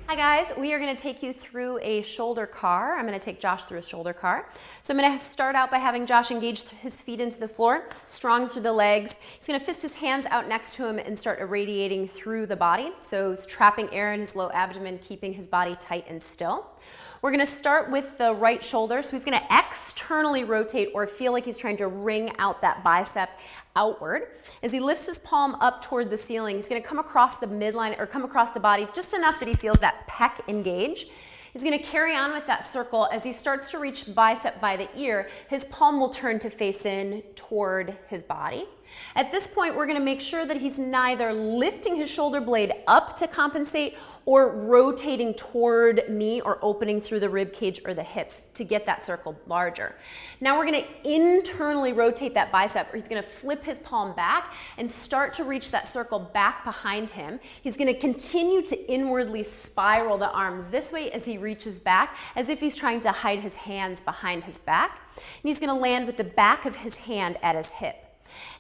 Hi guys, we are going to take you through a shoulder car. I'm going to take Josh through a shoulder car. So I'm going to start out by having Josh engage his feet into the floor, strong through the legs. He's going to fist his hands out next to him and start irradiating through the body. So he's trapping air in his low abdomen, keeping his body tight and still. We're going to start with the right shoulder. So he's going to externally rotate or feel like he's trying to wring out that bicep outward. As he lifts his palm up toward the ceiling, he's going to come across the midline or come across the body just enough that he feels that pec engage. He's going to carry on with that circle. As he starts to reach bicep by the ear, his palm will turn to face in toward his body. At this point, we're going to make sure that he's neither lifting his shoulder blade up to compensate or rotating toward me or opening through the rib cage or the hips to get that circle larger. Now we're going to internally rotate that bicep, or he's going to flip his palm back and start to reach that circle back behind him. He's going to continue to inwardly spiral the arm this way as he reaches back, as if he's trying to hide his hands behind his back. And he's going to land with the back of his hand at his hip.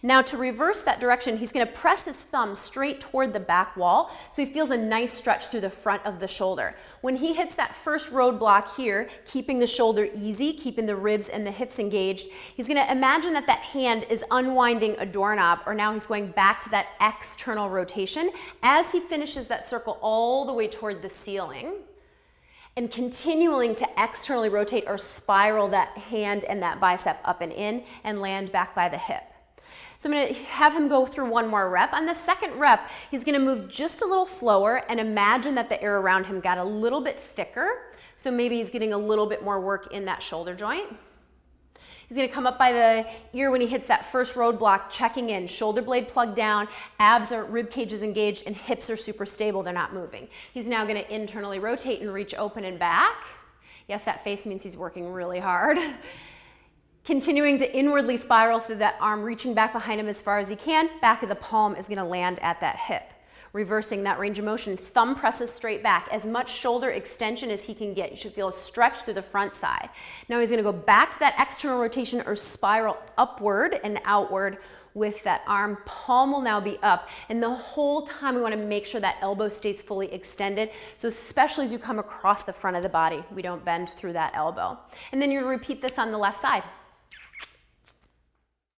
Now to reverse that direction, he's going to press his thumb straight toward the back wall so he feels a nice stretch through the front of the shoulder. When he hits that first roadblock here, keeping the shoulder easy, keeping the ribs and the hips engaged, he's going to imagine that that hand is unwinding a doorknob, or now he's going back to that external rotation as he finishes that circle all the way toward the ceiling, and continuing to externally rotate or spiral that hand and that bicep up and in and land back by the hip. So I'm going to have him go through one more rep. On the second rep, he's going to move just a little slower and imagine that the air around him got a little bit thicker. So maybe he's getting a little bit more work in that shoulder joint. He's going to come up by the ear when he hits that first roadblock, checking in, shoulder blade plugged down, abs or rib cage is engaged, and hips are super stable, they're not moving. He's now going to internally rotate and reach open and back. Yes, that face means he's working really hard. Continuing to inwardly spiral through that arm, reaching back behind him as far as he can. Back of the palm is going to land at that hip. Reversing that range of motion, thumb presses straight back. As much shoulder extension as he can get. You should feel a stretch through the front side. Now he's going to go back to that external rotation or spiral upward and outward with that arm. Palm will now be up, and the whole time we want to make sure that elbow stays fully extended. So especially as you come across the front of the body, we don't bend through that elbow. And then you repeat this on the left side.